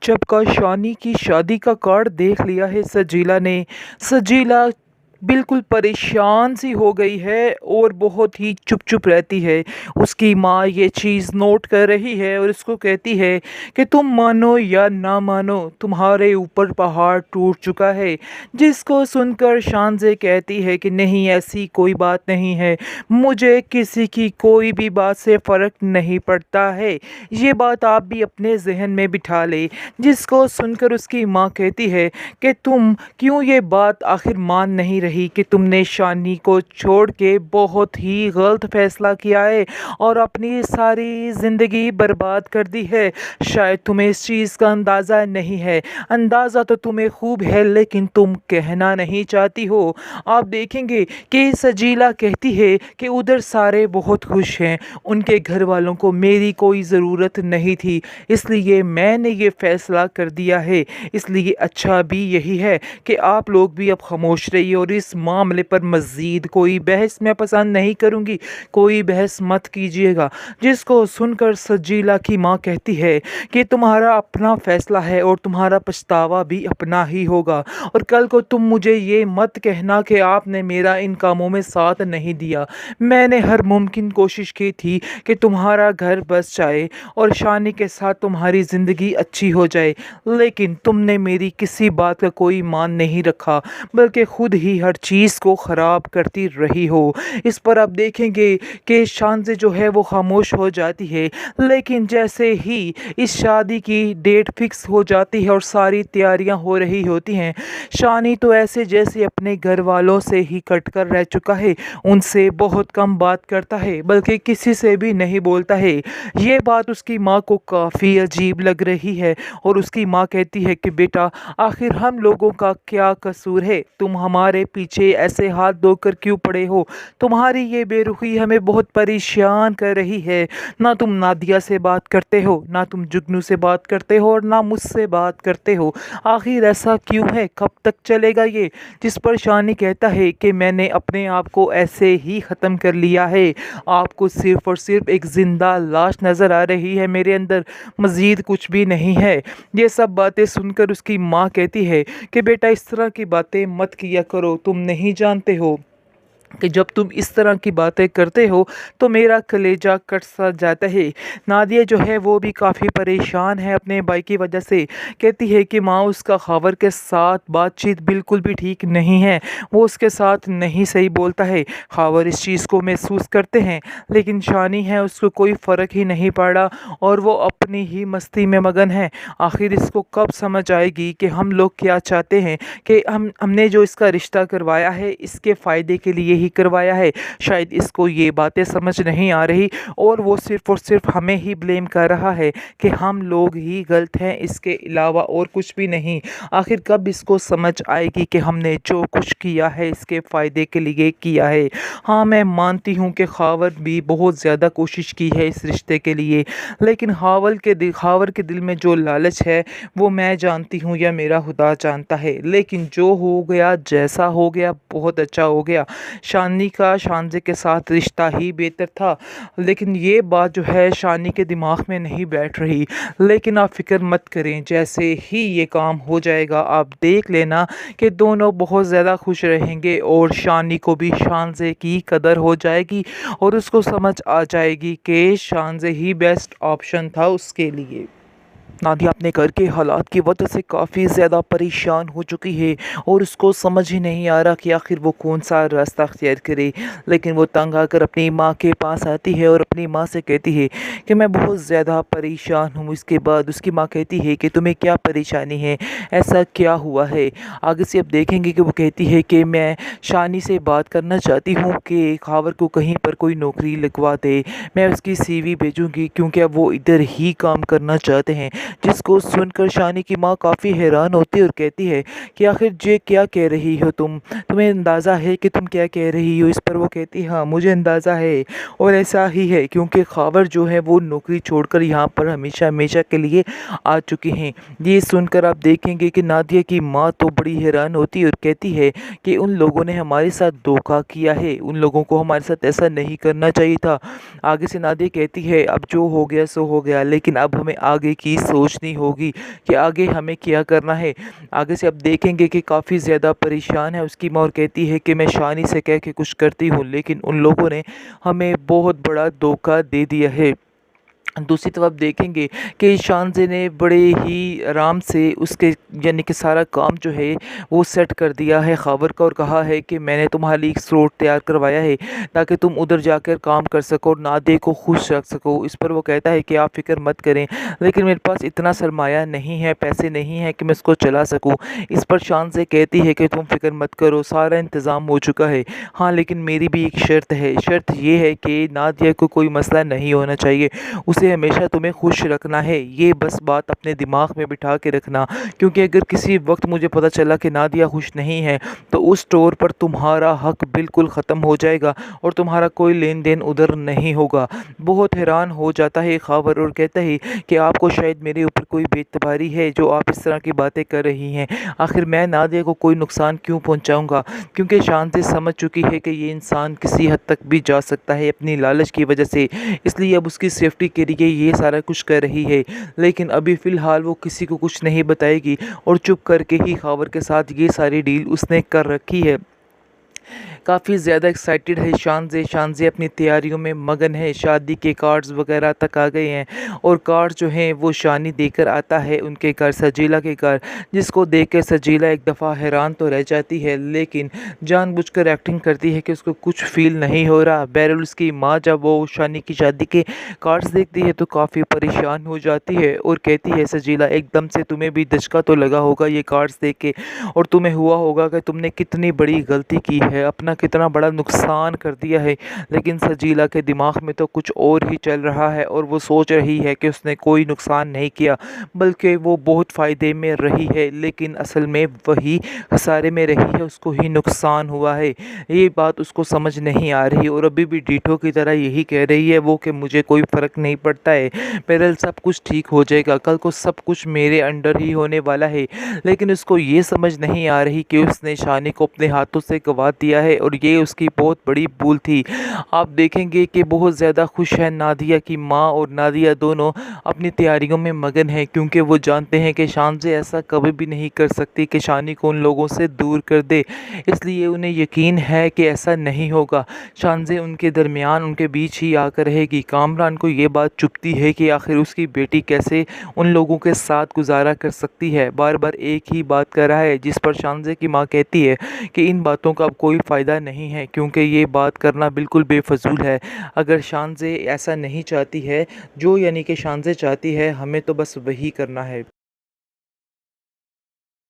जब का शानी की शादी का कार्ड देख लिया है सजीला ने। सजीला बिल्कुल परेशान सी हो गई है और बहुत ही चुप चुप रहती है। उसकी माँ ये चीज़ नोट कर रही है और उसको कहती है कि तुम मानो या ना मानो तुम्हारे ऊपर पहाड़ टूट चुका है। जिसको सुनकर शानज़े कहती है कि नहीं, ऐसी कोई बात नहीं है, मुझे किसी की कोई भी बात से फ़र्क नहीं पड़ता है। ये बात आप भी अपने जहन में बिठा ले। जिसको सुनकर उसकी माँ कहती है कि तुम क्यों ये बात आखिर मान नहीं रही कि तुमने शानी को छोड़ के बहुत ही गलत फैसला किया है और अपनी सारी ज़िंदगी बर्बाद कर दी है। शायद तुम्हें इस चीज़ का अंदाज़ा नहीं है। अंदाज़ा तो तुम्हें खूब है लेकिन तुम कहना नहीं चाहती हो। आप देखेंगे कि सजीला कहती है कि उधर सारे बहुत खुश हैं, उनके घर वालों को मेरी कोई ज़रूरत नहीं थी, इसलिए मैंने ये फ़ैसला कर दिया है। इसलिए अच्छा भी यही है कि आप लोग भी अब खामोश रहिए और इस मामले पर मज़ीद कोई बहस मैं पसंद नहीं करूँगी, कोई बहस मत कीजिएगा। जिसको सुनकर सजीला की माँ कहती है कि तुम्हारा अपना फ़ैसला है और तुम्हारा पछतावा भी अपना ही होगा, और कल को तुम मुझे ये मत कहना कि आपने मेरा इन कामों में साथ नहीं दिया। मैंने हर मुमकिन कोशिश की थी कि तुम्हारा घर बस जाए और शानी के साथ तुम्हारी ज़िंदगी अच्छी हो जाए, लेकिन तुमने मेरी किसी बात का कोई मान नहीं रखा, बल्कि खुद ही हर चीज़ को ख़राब करती रही हो। इस पर आप देखेंगे कि शानज़े जो है वो खामोश हो जाती है, लेकिन जैसे ही इस शादी की डेट फिक्स हो जाती है और सारी तैयारियां हो रही होती हैं, शानी तो ऐसे जैसे अपने घर वालों से ही कट कर रह चुका है। उनसे बहुत कम बात करता है, बल्कि किसी से भी नहीं बोलता है। ये बात उसकी माँ को काफ़ी अजीब लग रही है और उसकी माँ कहती है कि बेटा, आखिर हम लोगों का क्या कसूर है? तुम हमारे पीछे ऐसे हाथ धोकर क्यों पड़े हो? तुम्हारी ये बेरुखी हमें बहुत परेशान कर रही है। ना तुम नादिया से बात करते हो, ना तुम जुगनू से बात करते हो और ना मुझसे बात करते हो। आखिर ऐसा क्यों है? कब तक चलेगा ये? जिस पर शानी कहता है कि मैंने अपने आप को ऐसे ही ख़त्म कर लिया है। आपको सिर्फ़ और सिर्फ एक ज़िंदा लाश नज़र आ रही है मेरे अंदर, मज़ीद कुछ भी नहीं है। ये सब बातें सुनकर उसकी माँ कहती है कि बेटा, इस तरह की बातें मत किया करो। तुम नहीं जानते हो कि जब तुम इस तरह की बातें करते हो तो मेरा कलेजा कट सा जाता है। नादिया जो है वो भी काफ़ी परेशान है अपने भाई की वजह से। कहती है कि माँ, उसका खावर के साथ बातचीत बिल्कुल भी ठीक नहीं है, वो उसके साथ नहीं सही बोलता है। खावर इस चीज़ को महसूस करते हैं, लेकिन शानी है उसको कोई फ़र्क ही नहीं पड़ा और वो अपनी ही मस्ती में मगन है। आखिर इसको कब समझ आएगी कि हम लोग क्या चाहते हैं, कि हमने जो इसका रिश्ता करवाया है इसके फ़ायदे के लिए ही करवाया है। शायद इसको ये बातें समझ नहीं आ रही और वो सिर्फ़ और सिर्फ हमें ही ब्लेम कर रहा है कि हम लोग ही गलत हैं, इसके अलावा और कुछ भी नहीं। आखिर कब इसको समझ आएगी कि हमने जो कुछ किया है इसके फ़ायदे के लिए किया है। हाँ, मैं मानती हूँ कि खावर भी बहुत ज़्यादा कोशिश की है इस रिश्ते के लिए, लेकिन खावर के दिल में जो लालच है वो मैं जानती हूँ या मेरा खुदा जानता है। लेकिन जो हो गया, जैसा हो गया, बहुत अच्छा हो गया। शानी का शानज़े के साथ रिश्ता ही बेहतर था, लेकिन ये बात जो है शानी के दिमाग में नहीं बैठ रही। लेकिन आप फिक्र मत करें, जैसे ही ये काम हो जाएगा आप देख लेना कि दोनों बहुत ज़्यादा खुश रहेंगे और शानी को भी शानज़े की कदर हो जाएगी और उसको समझ आ जाएगी कि शानज़े ही बेस्ट ऑप्शन था उसके लिए। नादिया अपने घर के हालात की वजह से काफ़ी ज़्यादा परेशान हो चुकी है और उसको समझ ही नहीं आ रहा कि आखिर वो कौन सा रास्ता अख्तियार करे। लेकिन वो तंग आकर अपनी माँ के पास आती है और अपनी माँ से कहती है कि मैं बहुत ज़्यादा परेशान हूँ। इसके बाद उसकी माँ कहती है कि तुम्हें क्या परेशानी है, ऐसा क्या हुआ है? आगे से अब देखेंगे कि वो कहती है कि मैं शानी से बात करना चाहती हूँ कि खावर को कहीं पर कोई नौकरी लगवा दे। मैं उसकी CV भेजूँगी क्योंकि अब वो इधर ही काम करना चाहते हैं। जिसको सुनकर शानी की माँ काफ़ी हैरान होती है और कहती है कि आखिर ये क्या कह रही हो तुम्हें अंदाज़ा है कि तुम क्या कह रही हो? इस पर वो कहती है हाँ, मुझे अंदाज़ा है और ऐसा ही है, क्योंकि खावर जो है वो नौकरी छोड़कर यहाँ पर हमेशा हमेशा के लिए आ चुके हैं। ये सुनकर आप देखेंगे कि नादिया की माँ तो बड़ी हैरान होती है और कहती है कि उन लोगों ने हमारे साथ धोखा किया है, उन लोगों को हमारे साथ ऐसा नहीं करना चाहिए था। आगे से नादिया कहती है अब जो हो गया सो हो गया, लेकिन अब हमें आगे की रोशनी होगी कि आगे हमें क्या करना है। आगे से अब देखेंगे कि काफ़ी ज़्यादा परेशान है उसकी माँ और कहती है कि मैं शानी से कह के कुछ करती हूँ, लेकिन उन लोगों ने हमें बहुत बड़ा धोखा दे दिया है। दूसरी तरफ देखेंगे कि शानज़े ने बड़े ही आराम से उसके यानी कि सारा काम जो है वो सेट कर दिया है ख़ावर का, और कहा है कि मैंने तुम्हारे लिए एक स्लॉट तैयार करवाया है ताकि तुम उधर जाकर काम कर सको और नादिया को खुश रख सको। इस पर वो कहता है कि आप फ़िक्र मत करें, लेकिन मेरे पास इतना सरमाया नहीं है, पैसे नहीं हैं कि मैं इसको चला सकूँ। इस पर शानज़े कहती है कि तुम फ़िक्र मत करो, सारा इंतज़ाम हो चुका है। हाँ, लेकिन मेरी भी एक शर्त है, शर्त ये है कि नादिया को कोई मसला नहीं होना चाहिए, उसे हमेशा तुम्हें खुश रखना है। ये बस बात अपने दिमाग में बिठा के रखना, क्योंकि अगर किसी वक्त मुझे पता चला कि नादिया खुश नहीं है तो उस स्टोर पर तुम्हारा हक बिल्कुल ख़त्म हो जाएगा और तुम्हारा कोई लेन देन उधर नहीं होगा। बहुत हैरान हो जाता है ख़ावर और कहता है कि आपको शायद मेरे ऊपर कोई बेइतबारी है जो आप इस तरह की बातें कर रही हैं। आखिर मैं नादिया को कोई नुकसान क्यों पहुँचाऊँगा, क्योंकि शांति समझ चुकी है कि ये इंसान किसी हद तक भी जा सकता है अपनी लालच की वजह से, इसलिए अब उसकी सेफ्टी के लिए ये सारा कुछ कर रही है। लेकिन अभी फ़िलहाल वो किसी को कुछ नहीं बताएगी और चुप करके ही ख़ावर के साथ ये सारी डील उसने कर रखी है। काफ़ी ज़्यादा एक्साइटेड है शानज़े अपनी तैयारियों में मगन है, शादी के कार्ड्स वगैरह तक आ गए हैं और कार्ड जो हैं वो शानी देकर आता है उनके घर, सजीला के घर, जिसको देख कर सजीला एक दफ़ा हैरान तो रह जाती है, लेकिन जानबूझकर एक्टिंग करती है कि उसको कुछ फील नहीं हो रहा। बहरहाल उसकी माँ जब वो शानी की शादी के कार्ड्स देखती है तो काफ़ी परेशान हो जाती है और कहती है सजीला एकदम से तुम्हें भी धचका तो लगा होगा ये कार्ड्स देख के, और तुम्हें हुआ होगा कि तुमने कितनी बड़ी गलती की है, अपना कितना बड़ा नुकसान कर दिया है। लेकिन सजीला के दिमाग में तो कुछ और ही चल रहा है और वो सोच रही है कि उसने कोई नुकसान नहीं किया बल्कि वो बहुत फ़ायदे में रही है, लेकिन असल में वही खसारे में रही है, उसको ही नुकसान हुआ है। ये बात उसको समझ नहीं आ रही और अभी भी डीठो की तरह यही कह रही है वो कि मुझे कोई फ़र्क नहीं पड़ता है, बहरहाल सब कुछ ठीक हो जाएगा, कल को सब कुछ मेरे अंडर ही होने वाला है। लेकिन उसको ये समझ नहीं आ रही कि उसने शानी को अपने हाथों से गंवा दिया है और ये उसकी बहुत बड़ी भूल थी। आप देखेंगे कि बहुत ज़्यादा खुश है नादिया की माँ और नादिया दोनों अपनी तैयारियों में मगन हैं, क्योंकि वो जानते हैं कि शानज़े ऐसा कभी भी नहीं कर सकती कि शानी को उन लोगों से दूर कर दे, इसलिए उन्हें यकीन है कि ऐसा नहीं होगा। शानज़े उनके दरमियान उनके बीच ही आकर रहेगी। कामरान को ये बात चुभती है कि आखिर उसकी बेटी कैसे उन लोगों के साथ गुजारा कर सकती है, बार बार एक ही बात कर रहा है, जिस पर शानज़े की माँ कहती है कि इन बातों का अब कोई फ़ायदा नहीं है, क्योंकि ये बात करना बिल्कुल बेफजूल है। अगर शानज़े ऐसा नहीं चाहती है जो यानी कि शानज़े चाहती है, हमें तो बस वही करना है।